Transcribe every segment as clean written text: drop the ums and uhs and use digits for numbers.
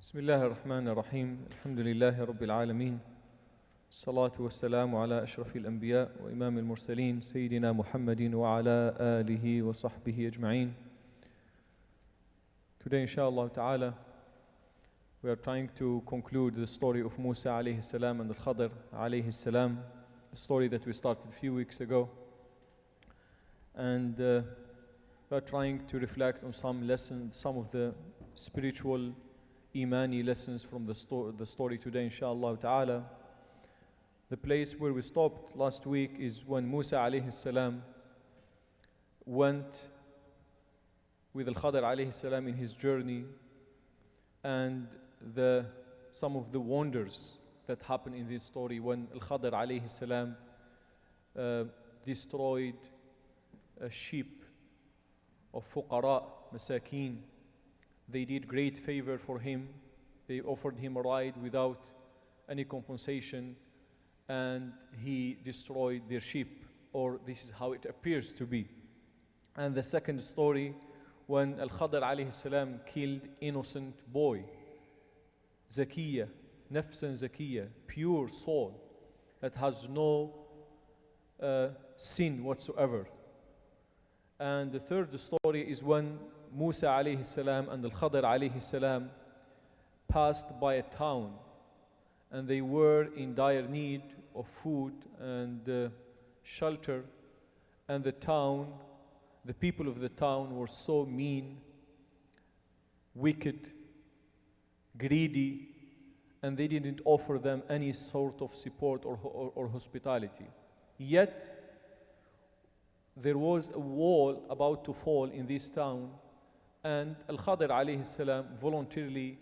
بسم الله الرحمن الرحيم الحمد لله رب العالمين الصلاة والسلام على أشرف الأنبياء وإمام المرسلين سيدنا محمد وعلى آله وصحبه أجمعين. Today inshallah ta'ala we are trying to conclude the story of Musa alayhi salam and Al-Khadir alayhi salam, the story that we started a few weeks ago, and we are trying to reflect on some lessons, some of the spiritual Imani lessons from the story today inshallah ta'ala. The place where we stopped last week is when Musa alayhi salam went with Al-Khadir alayhi salam in his journey, and some of the wonders that happen in this story when Al-Khadir alayhi salam destroyed a sheep of fuqara, masakeen. They did great favor for him. They offered him a ride without any compensation, and he destroyed their sheep, or this is how it appears to be. And the second story, when Al-Khadir alayhi salam killed innocent boy, Zakiyya, Nafsan Zakiyya, pure soul that has no sin whatsoever. And the third story is when Musa alayhi salam and Al-Khadir alayhi salam passed by a town, and they were in dire need of food and shelter, and the people of the town were so mean, wicked, greedy, and they didn't offer them any sort of support or hospitality. Yet there was a wall about to fall in this town, and Al-Khadir alayhi salam voluntarily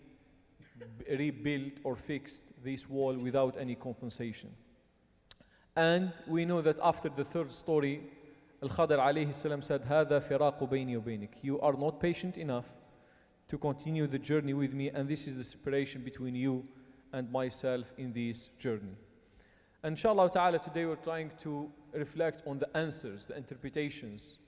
rebuilt or fixed this wall without any compensation. And we know that after the third story, Al-Khadir alayhi salam said, هَذَا فِرَاقُ بَيْنِي وَبَيْنِكَ. You are not patient enough to continue the journey with me, and this is the separation between you and myself in this journey. And inshallah ta'ala, today we're trying to reflect on the answers, the interpretations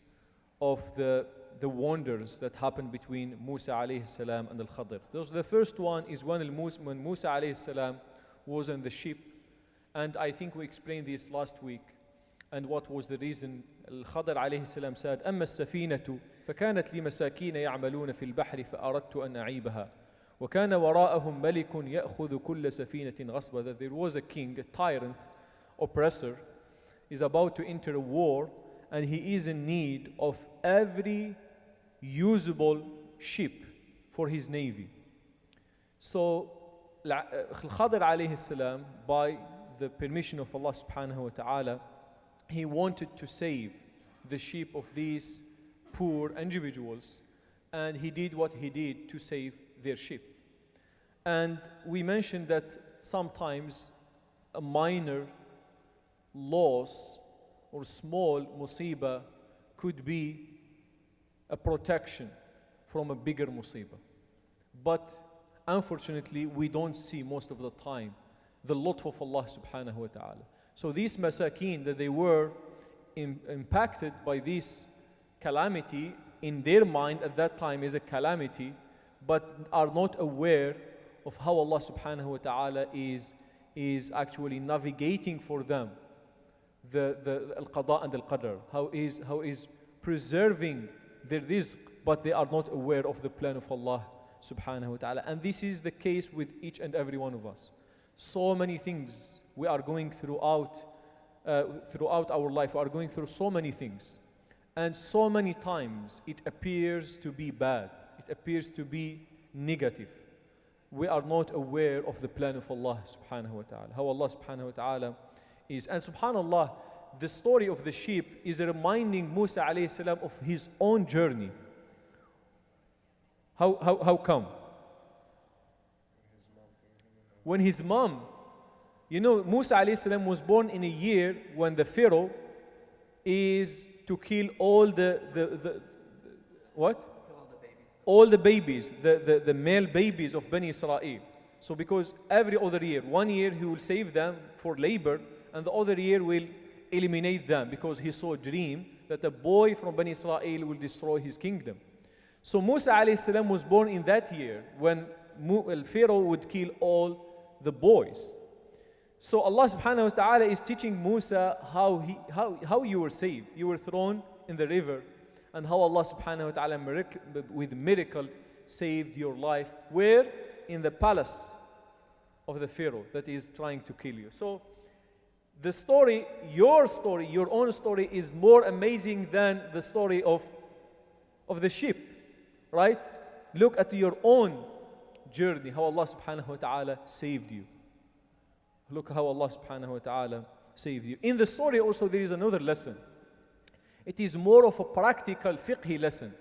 of the wonders that happened between Musa alayhi salam and Al-Khadir. The first one is when Musa alayhi salam was on the ship, and I think we explained this last week, and what was the reason. Al-Khadir alayhi salam said, أما السفينة فكانت لمساكين يعملون في البحر فأردت أن أعيبها وكان وراءهم ملك يأخذ كل سفينة غصبا. That there was a king, a tyrant, oppressor, is about to enter a war, and he is in need of every usable ship for his navy. So Al-Khadir alayhi salam, by the permission of Allah subhanahu wa ta'ala, he wanted to save the ship of these poor individuals, and he did what he did to save their ship. And we mentioned that sometimes a minor loss or small musibah could be a protection from a bigger musibah. But unfortunately, we don't see most of the time the lutf of Allah subhanahu wa ta'ala. So these masakeen, that they were impacted by this calamity, in their mind at that time is a calamity, but are not aware of how Allah subhanahu wa ta'ala is actually navigating for them the al-qada and al-qadr, how is preserving their rizq, but they are not aware of the plan of Allah subhanahu wa ta'ala. And this is the case with each and every one of us. So many things we are going throughout our life. We are going through so many things, and so many times it appears to be bad, it appears to be negative. We are not aware of the plan of Allah subhanahu wa ta'ala, how Allah subhanahu wa ta'ala is. And subhanallah, the story of the sheep is reminding Musa alayhi salam of his own journey. How come? When his mom, Musa alayhi salam was born in a year when the Pharaoh is to kill all the what? All the babies, the male babies of Bani Israel. So because every other year, one year he will save them for labor, and the other year will eliminate them, because he saw a dream that a boy from Bani Israel will destroy his kingdom. So Musa alayhi salam was born in that year when Pharaoh would kill all the boys. So Allah subhanahu wa ta'ala is teaching Musa how you were saved. You were thrown in the river, and how Allah subhanahu wa ta'ala with miracle saved your life. Where? In the palace of the Pharaoh that is trying to kill you. So the story, your own story is more amazing than the story of the sheep, right? Look at your own journey, how Allah subhanahu wa ta'ala saved you. Look how Allah subhanahu wa ta'ala saved you. In the story also there is another lesson. It is more of a practical fiqhi lesson,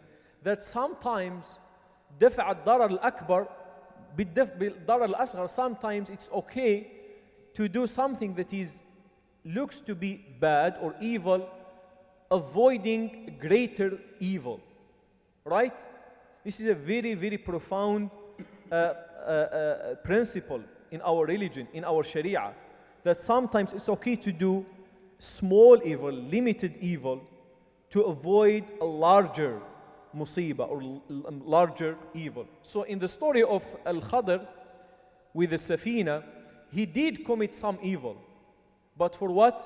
that sometimes دفع الضرر الأكبر بالضرر الأصغر. Sometimes it's okay to do something that looks to be bad or evil, avoiding greater evil, right? This is a very, very profound principle in our religion, in our Sharia, that sometimes it's okay to do small evil, limited evil, to avoid a larger musibah or larger evil. So in the story of Al-Khadr with the Safina, he did commit some evil. But for what?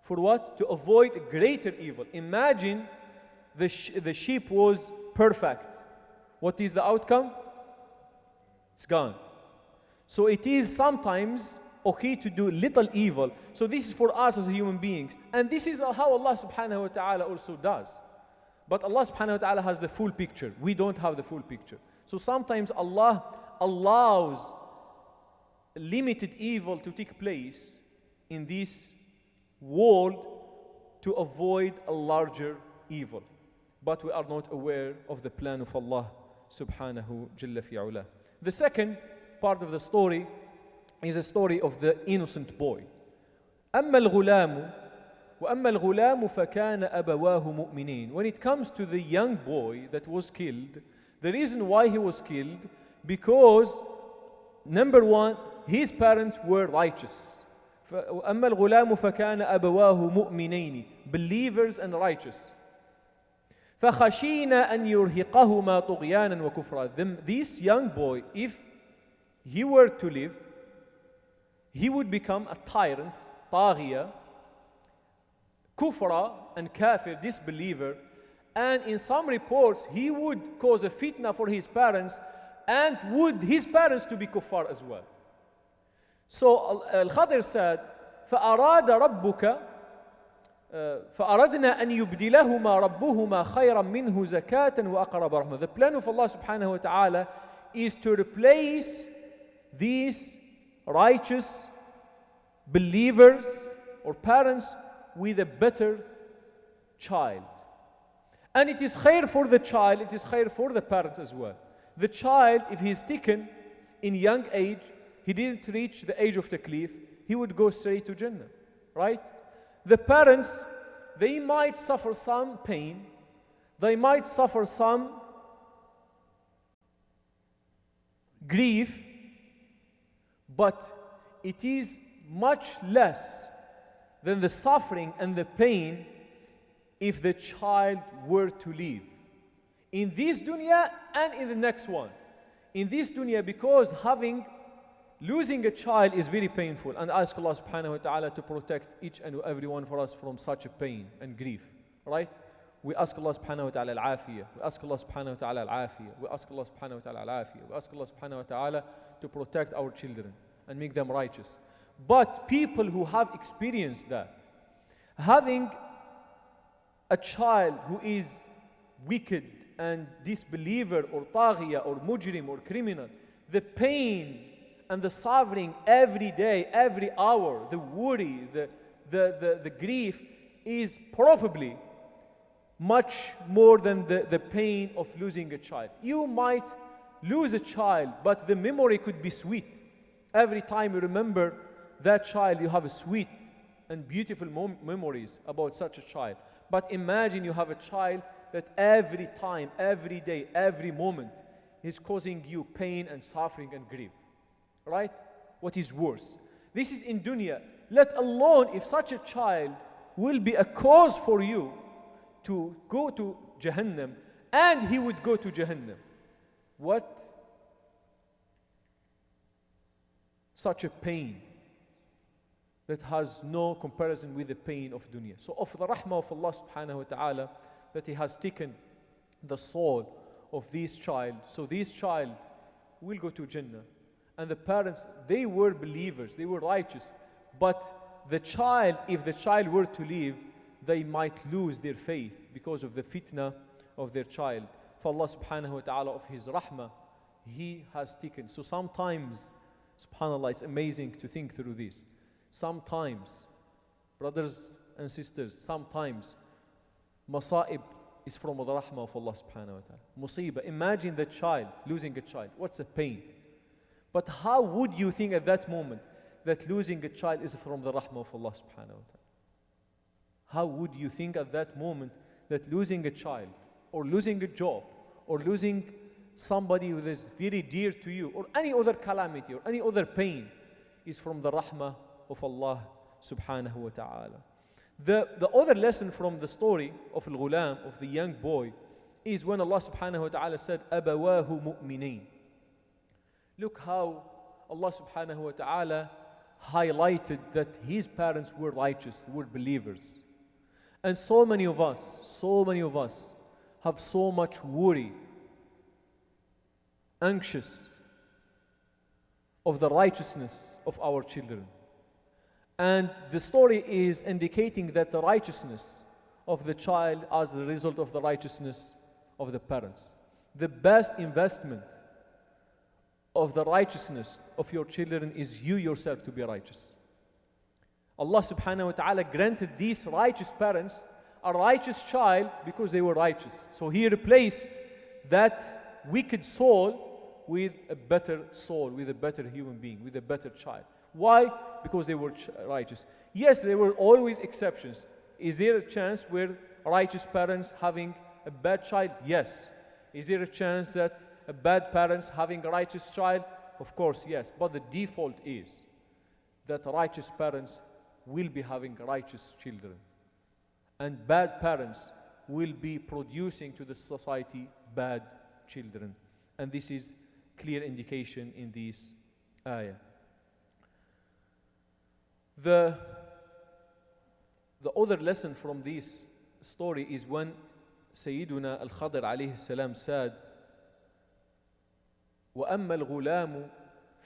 For what? To avoid greater evil. Imagine the sheep was perfect. What is the outcome? It's gone. So it is sometimes okay to do little evil. So this is for us as human beings. And this is how Allah subhanahu wa ta'ala also does. But Allah subhanahu wa ta'ala has the full picture. We don't have the full picture. So sometimes Allah allows limited evil to take place in this world to avoid a larger evil. But we are not aware of the plan of Allah subhanahu jalla fi'ala. The second part of the story is a story of the innocent boy. أما الغلام وأما الغلام فكان أبواه مؤمنين. When it comes to the young boy that was killed, the reason why he was killed, because number one, his parents were righteous. أما الغلام فكان أبواه مؤمنين, believers and righteous. فخشينا أن يرهقهما طغيانا وكفرا. This young boy, if he were to live, he would become a tyrant, طاغية, kufra and kafir, disbeliever, and in some reports he would cause a fitna for his parents, and would his parents to be kuffar as well. So Al-Khadr said, فأراد ربك فأردنا أن يبدلهما ربهما خيرا منه زكاة وأقرب رحمة. The plan of Allah subhanahu wa ta'ala is to replace these righteous believers or parents with a better child. And it is khair for the child, it is khair for the parents as well. The child, if he is taken in young age, he didn't reach the age of taklif, he would go straight to Jannah, right? The parents, they might suffer some pain, they might suffer some grief, but it is much less than the suffering and the pain if the child were to live in this dunya and in the next one. In this dunya, because losing a child is very painful, and ask Allah subhanahu wa ta'ala to protect each and every one of us from such a pain and grief, right? We ask Allah subhanahu wa ta'ala al-afiyah. We ask Allah subhanahu wa ta'ala al-afiyah. We ask Allah subhanahu wa ta'ala al-afiyah. We ask Allah subhanahu wa ta'ala to protect our children and make them righteous. But people who have experienced that, having a child who is wicked and disbeliever or taghiya or mujrim or criminal, the pain and the suffering every day, every hour, the worry, the grief is probably much more than the pain of losing a child. You might lose a child, but the memory could be sweet. Every time you remember that child, you have a sweet and beautiful memories about such a child. But imagine you have a child that every time, every day, every moment is causing you pain and suffering and grief. Right? What is worse? This is in dunya. Let alone if such a child will be a cause for you to go to Jahannam, and he would go to Jahannam. What such a pain that has no comparison with the pain of dunya. So of the rahmah of Allah subhanahu wa ta'ala, that He has taken the soul of this child. So this child will go to Jannah. And the parents, they were believers, they were righteous. But the child, if the child were to leave, they might lose their faith because of the fitna of their child. For Allah subhanahu wa ta'ala, of His rahmah, He has taken. So sometimes, subhanAllah, it's amazing to think through this. Sometimes, brothers and sisters, sometimes masa'ib is from the rahmah of Allah subhanahu wa ta'ala. Musibah, imagine the child, losing a child. What's a pain? But how would you think at that moment that losing a child is from the rahmah of Allah subhanahu wa ta'ala? How would you think at that moment that losing a child, or losing a job, or losing somebody who is very dear to you, or any other calamity, or any other pain, is from the rahmah of Allah subhanahu wa ta'ala? The other lesson from the story of Al-Ghulam, of the young boy, is when Allah subhanahu wa ta'ala said, أَبَوَاهُ مُؤْمِنِينَ. Look how Allah subhanahu wa ta'ala highlighted that his parents were righteous, were believers. And so many of us have so much worry, anxious of the righteousness of our children. And the story is indicating that the righteousness of the child as the result of the righteousness of the parents. The best investment of the righteousness of your children is you yourself to be righteous. Allah subhanahu wa ta'ala granted these righteous parents a righteous child because they were righteous. So He replaced that wicked soul with a better soul, with a better human being, with a better child. Why? Because they were righteous. Yes, there were always exceptions. Is there a chance where righteous parents having a bad child? Yes. Is there a chance that a bad parents having a righteous child? Of course, yes. But the default is that righteous parents will be having righteous children. And bad parents will be producing to the society bad children. And this is clear indication in this ayah. The other lesson from this story is when Sayyiduna Al-Khadir alayhi salam said, وَأَمَّا الْغُلَامُ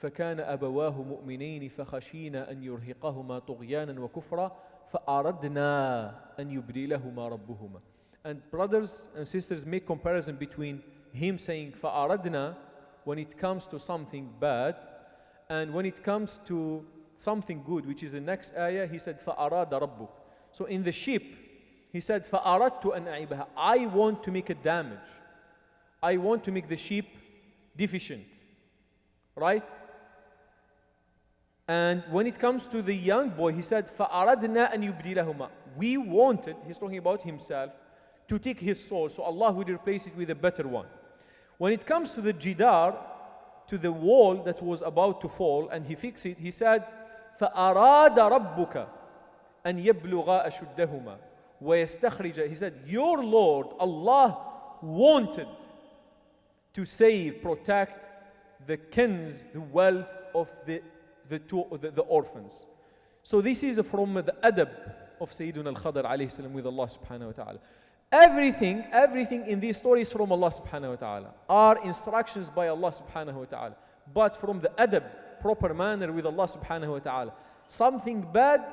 فَكَانَ أَبَوَاهُ مُؤْمِنَيْنِ فَخَشِينَا أَنْ يُرْهِقَهُمَا طُغْيَانًا وَكُفْرًا فَأَرَدْنَا أَنْ يُبْدِلَهُمَا رَبُّهُمَا. And brothers and sisters make comparison between him saying فَأَرَدْنَا when it comes to something bad, and when it comes to something good, which is the next ayah, he said فَأَرَادَ رَبُّكَ. So in the sheep, he said فَأَرَدْتُ أَنْ أَعِيبَهَا. I want to make a damage. I want to make the sheep deficient. Right? And when it comes to the young boy, he said فَأَرَدْنَا أَنْ يُبْدِلَهُمَا. We wanted, he's talking about himself, to take his soul, so Allah would replace it with a better one. When it comes to the jidar, to the wall that was about to fall, and he fixed it, he said فَأَرَادَ رَبُّكَ أَنْ يَبْلُغَا أَشُدَّهُمَا وَيَسْتَخْرِجَ. He said, your Lord, Allah, wanted to save, protect the kins, the wealth of the orphans. So this is from the adab of Sayyiduna Al-Khadir alayhi salam with Allah subhanahu wa ta'ala. Everything in these stories from Allah subhanahu wa ta'ala are instructions by Allah subhanahu wa ta'ala. But from the adab, proper manner with Allah subhanahu wa ta'ala, something bad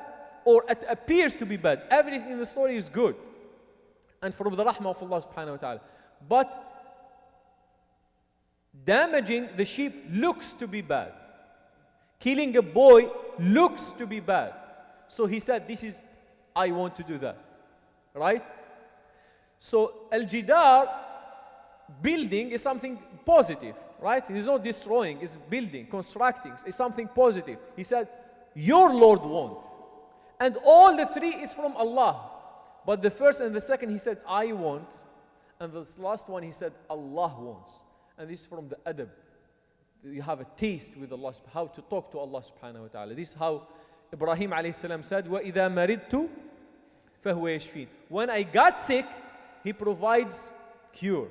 or it appears to be bad, everything in the story is good. And from the rahmah of Allah subhanahu wa ta'ala. But damaging the sheep looks to be bad. Killing a boy looks to be bad. So he said, I want to do that. Right? So al-jidar, building, is something positive. Right? It is not destroying, it's building, constructing, it's something positive. He said, your Lord wants. And all the three is from Allah. But the first and the second, he said, I want. And the last one, he said, Allah wants. And this is from the adab. You have a taste with Allah, how to talk to Allah subhanahu wa ta'ala. This is how Ibrahim alayhi salam said, وَإِذَا مَرِدْتُ فَهُوَ يَشْفِينَ. When I got sick, He provides cure.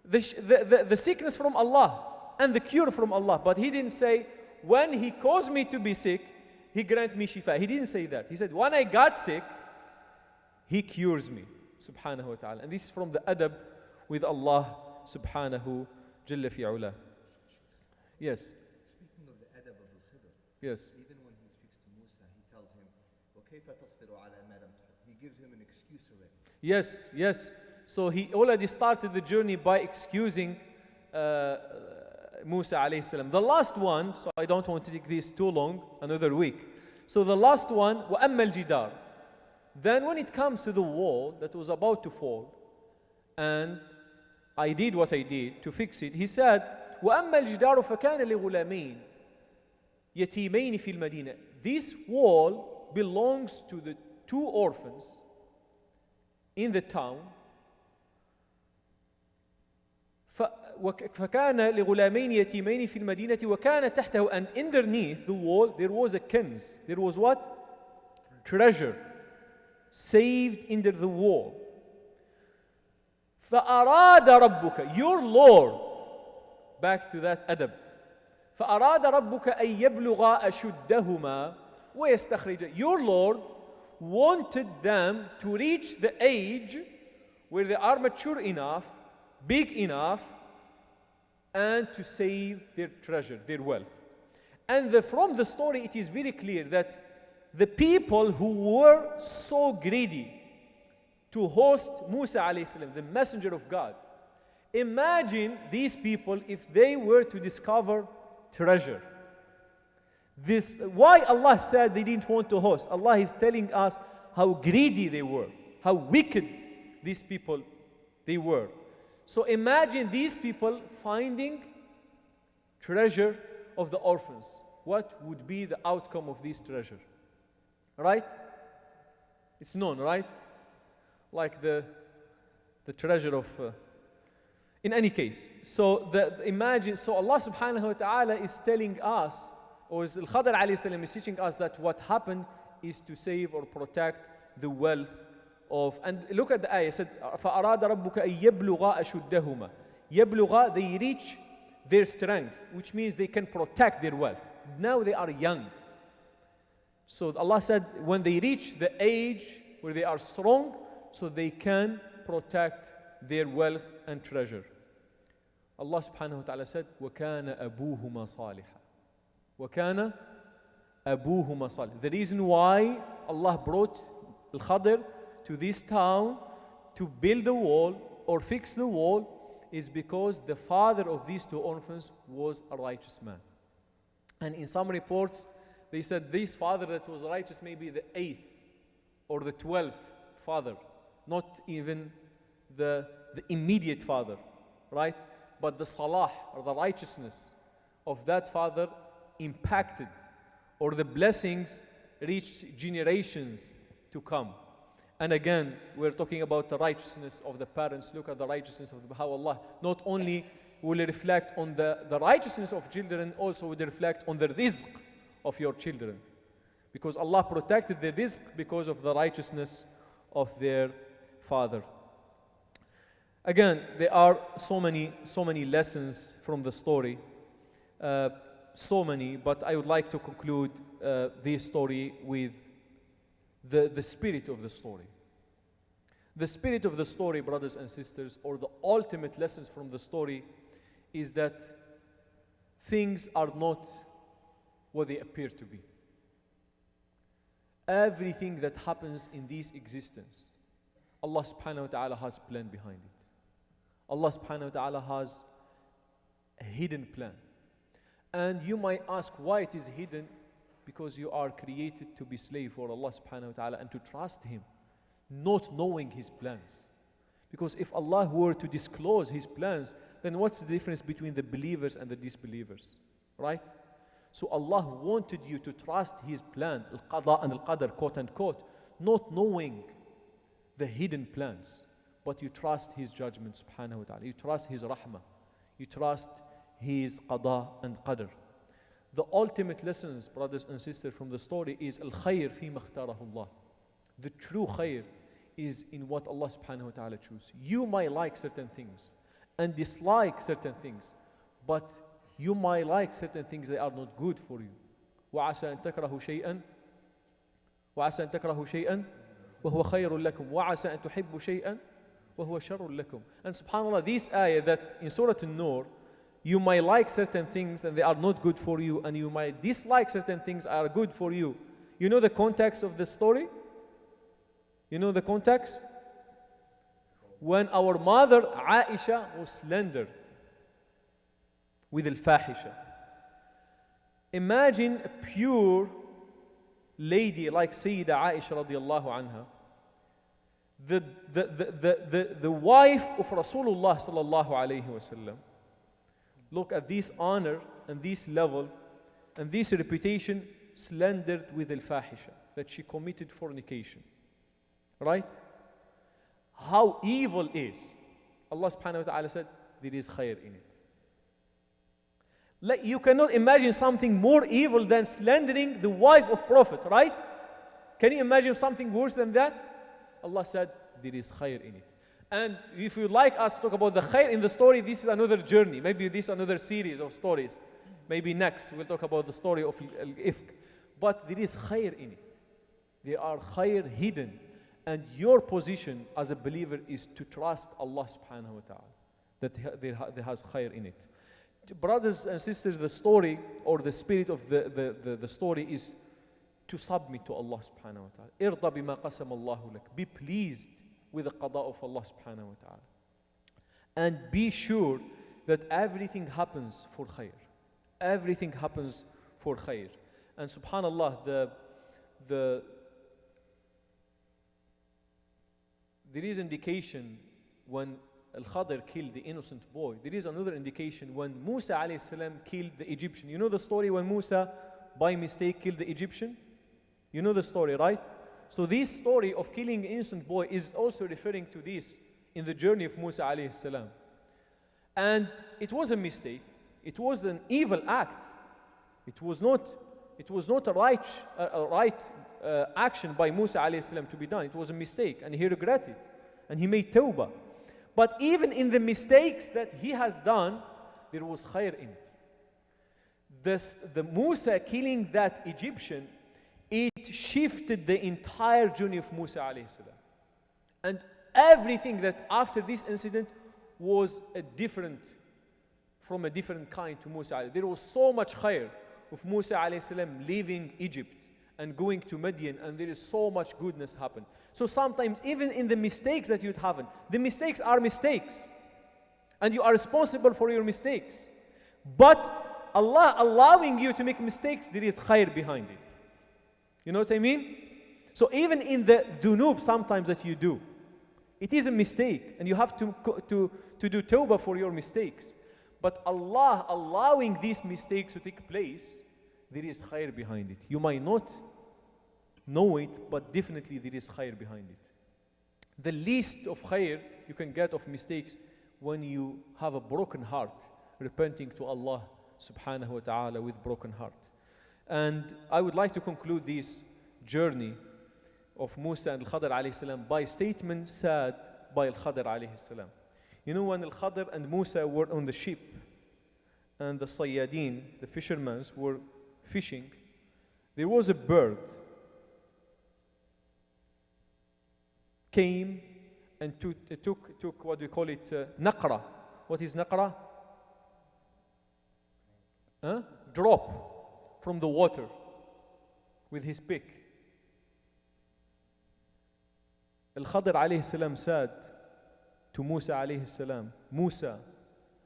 The sickness from Allah and the cure from Allah. But He didn't say, when he caused me to be sick, he grant me shifa. He didn't say that. He said, when I got sick, he cures me. Subhanahu wa ta'ala. And this is from the adab with Allah subhanahu jalla fi'ula. Yes. Speaking of the adab of Al-Khidr, Yes. even when he speaks to Musa, he tells him, وَكَيْفَ تَصْبِرُ عَلَى مَا لَمْ تُحِبْ. He gives him an excuse already. Yes, yes. So he already started the journey by excusing Musa alayhi salam. The last one, so I don't want to take this too long, another week. So the last one, وَأَمَّا الْجِدَارِ. Then when it comes to the wall that was about to fall, and I did what I did to fix it, he said, وَأَمَّا الْجِدَارُ فَكَانَ لِغُلَامَيْنِ يَتِيمَيْنِ فِي الْمَدِينَةِ. This wall belongs to the two orphans in the town. فكان لغلامين يتيمين في المدينة وكان تحته, and underneath the wall there was a kens. There was what? Treasure saved under the wall. فأراد ربك, your Lord, back to that adab. فأراد ربك أن يبلغ أشدهما ويستخرج. Your Lord wanted them to reach the age where they are mature enough, big enough, and to save their treasure, their wealth. And from the story, it is very clear that the people who were so greedy to host Musa alayhi salam, the messenger of God, imagine these people if they were to discover treasure. This, why Allah said they didn't want to host. Allah is telling us how greedy they were, how wicked these people they were. So imagine these people finding treasure of the orphans. What would be the outcome of this treasure? Right? It's known, right? Like the treasure of... in any case, so imagine, so Allah subhanahu wa ta'ala is telling us, or Al-Khidr alayhi salam is teaching us that what happened is to save or protect the wealth of, and look at the ayah, it said, فَأَرَادَ رَبُّكَ أَن يَبْلُغَ أَشُدَّهُمَا. يَبْلُغَ, they reach their strength, which means they can protect their wealth. Now they are young. So Allah said, when they reach the age where they are strong, so they can protect their wealth and treasure. Allah subhanahu wa ta'ala said, وَكَانَ أَبُوهُمَا صَالِحًا. وَكَانَ أَبُوهُمَا صَالِحًا. The reason why Allah brought Al-Khidr to this town to build the wall or fix the wall is because the father of these two orphans was a righteous man. And in some reports, they said this father that was righteous may be the 8th or the 12th father, not even the immediate father, right? But the salah or the righteousness of that father impacted, or the blessings reached generations to come. And again, we're talking about the righteousness of the parents. Look at the righteousness of how Allah not only will reflect on the righteousness of children, also will reflect on the rizq of your children. Because Allah protected the rizq because of the righteousness of their father. Again, there are so many lessons from the story. So many, but I would like to conclude this story with the spirit of the story. The spirit of the story, brothers and sisters, or the ultimate lessons from the story is that things are not what they appear to be. Everything that happens in this existence, Allah subhanahu wa ta'ala has a plan behind it. Allah subhanahu wa ta'ala has a hidden plan. And you might ask why it is hidden. Because you are created to be slave for Allah subhanahu wa ta'ala and to trust Him, not knowing His plans. Because if Allah were to disclose His plans, then what's the difference between the believers and the disbelievers? Right? So Allah wanted you to trust His plan, al-qada and al-qadar, quote unquote, not knowing the hidden plans, but you trust His judgment subhanahu wa ta'ala. You trust His rahmah. You trust His qada and qadr. The ultimate lessons, brothers and sisters, from the story is al-khayr fi makhtarahu Allah. The true khayr is in what Allah subhanahu wa ta'ala chooses. You might like certain things and dislike certain things, but You might like certain things that are not good for you. وعسى أن تكرهوا شيئا وعسى أن تكرهوا شيئا وهو خير لكم وعسى أن تحبوا شيئا وهو شر لكم. And subhanAllah, this ayah that in Surah An-Nur, you might like certain things and they are not good for you, and you might dislike certain things that are good for you. You know the context of the story? You know the context? When our mother Aisha was slandered with al-fahisha. Imagine a pure lady like Sayyida Aisha radiallahu anha, the wife of Rasulullah sallallahu alayhi wasallam. Look at this honor and this level and this reputation, slandered with al-fahisha, that she committed fornication. Right? How evil is. Allah subhanahu wa ta'ala said, there is khair in it. You cannot imagine something more evil than slandering the wife of Prophet, right? Can you imagine something worse than that? Allah said, there is khair in it. And if you'd like us to talk about the khair in the story, this is another journey. Maybe this is another series of stories. Maybe next we'll talk about the story of Al-Ifk. But there is khair in it. There are khair hidden. And your position as a believer is to trust Allah subhanahu wa ta'ala, that there has khair in it. Brothers and sisters, the story or the spirit of the story is to submit to Allah subhanahu wa ta'ala. Irda bima qasam Allahu lak. Be pleased with the qada of Allah subhanahu wa ta'ala. And be sure that everything happens for khair. Everything happens for khair. And subhanallah, there is indication when Al-Khadir killed the innocent boy. There is another indication when Musa alayhi salam killed the Egyptian. You know the story when Musa by mistake killed the Egyptian? You know the story, right? So this story of killing an innocent boy is also referring to this in the journey of Musa alayhi salam. And it was a mistake. It was an evil act. It was not a right action by Musa alayhi salam to be done. It was a mistake, and he regretted, and he made tawbah. But even in the mistakes that he has done, there was khair in it. The Musa killing that Egyptian, it shifted the entire journey of Musa alayhi salam. And everything that after this incident was from a different kind to Musa alayhi. There was so much khair of Musa alayhi salam leaving Egypt and going to Midian, and there is so much goodness happen. So sometimes even in the mistakes that you'd have, the mistakes are mistakes, and you are responsible for your mistakes. But Allah allowing you to make mistakes, there is khair behind it. You know what I mean? So even in the dhunub sometimes that you do, it is a mistake, and you have to do tawbah for your mistakes. But Allah allowing these mistakes to take place, there is khair behind it. You might not know it, but definitely there is khair behind it. The least of khair you can get of mistakes when you have a broken heart, repenting to Allah subhanahu wa ta'ala with broken heart. And I would like to conclude this journey of Musa and Al-Khadir alayhi salam by a statement said by Al-Khadir alayhi salam. You know, when Al-Khadir and Musa were on the ship and the Sayyadeen, the fishermen, were fishing, there was a bird came and took what we call it naqra. What is naqra? Drop from the water with his beak. Al-Khadir alayhi salam said to Musa alayhi salam, Musa,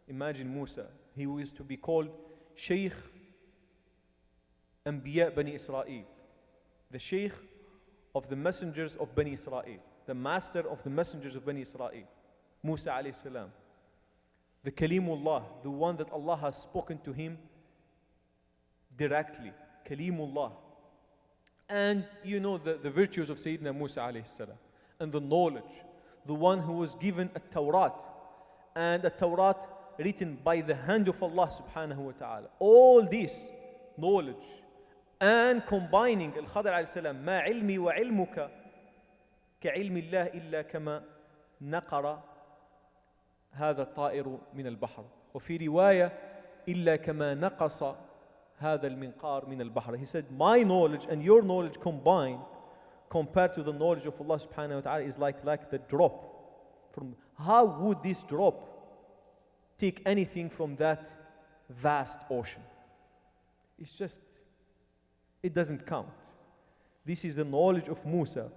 imagine Musa, he was to be called Shaykh Anbiya Bani Israel, the Shaykh of the messengers of Bani Israel, the master of the messengers of Bani Israel, Musa alayhi salam, the Kalimullah, the one that Allah has spoken to him directly, Kalimullah. And you know the virtues of Sayyidina Musa alayhi salam, and the knowledge, the one who was given a Tawrat, and a Tawrat written by the hand of Allah subhanahu wa ta'ala. All this knowledge and combining Al-Khadir alayhi salam, ma ilmi wa ilmuka ka ilmi Allah illa kama naqara هذا الطائر من البحر. وفي رواية إلا كما نقص هذا المنقار من البحر. He said, my knowledge and your knowledge combined, compared to the knowledge of Allah subhanahu wa ta'ala, is like the drop. How would this drop take anything from that vast ocean? It's just, it doesn't count. This is the knowledge of Musa,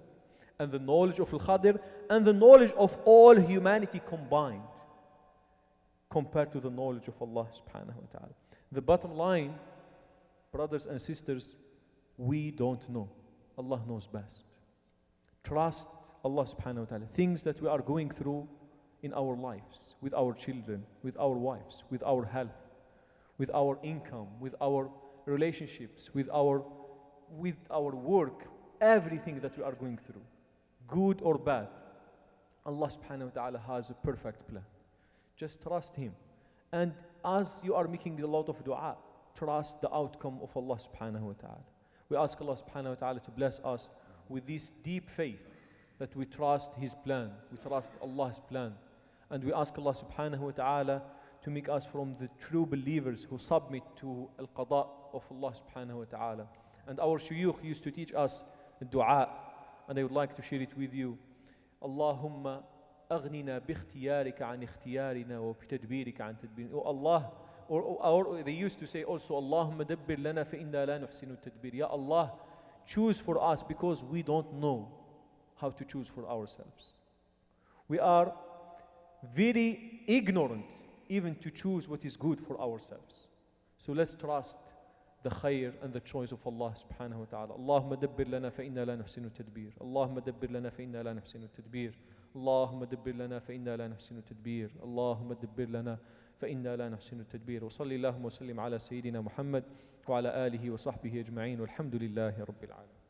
and the knowledge of Al-Khadir, and the knowledge of all humanity combined, compared to the knowledge of Allah subhanahu wa ta'ala. The bottom line, brothers and sisters, we don't know. Allah knows best. Trust Allah subhanahu wa ta'ala. Things that we are going through in our lives, with our children, with our wives, with our health, with our income, with our relationships, with our work, everything that we are going through, good or bad, Allah subhanahu wa ta'ala has a perfect plan. Just trust Him. And as you are making a lot of dua, trust the outcome of Allah subhanahu wa ta'ala. We ask Allah subhanahu wa ta'ala to bless us with this deep faith, that we trust His plan, we trust Allah's plan. And we ask Allah subhanahu wa ta'ala to make us from the true believers who submit to al-qada of Allah subhanahu wa ta'ala. And our Shaykh used to teach us dua, and I would like to share it with you. Allahumma aghnina bi ikhtiyarika an ikhtiyarina wa bi tadbirika an tadbirina. Oh Allah, or they used to say also, Allahumma dabbir lana fa inna la nuhsinu tadbir. Ya Allah, choose for us because we don't know how to choose for ourselves. We are very ignorant even to choose what is good for ourselves. So let's trust the khair and the choice of Allah subhanahu wa ta'ala. Allahumma dabbir lana fa inna la nuhsinu tadbir. Allahumma dabbir lana fa inna la nuhsinu tadbir. Allahumma dabbir lana fa inna la nuhsinu tadbir. Allahumma dabbir lana fa inna la nuhsinu tadbir. Wa salli Allahumma wa sallim ala Sayyidina Muhammad wa ala alihi wa sahbihi ajma'in. Walhamdulillahi Rabbil Alamin.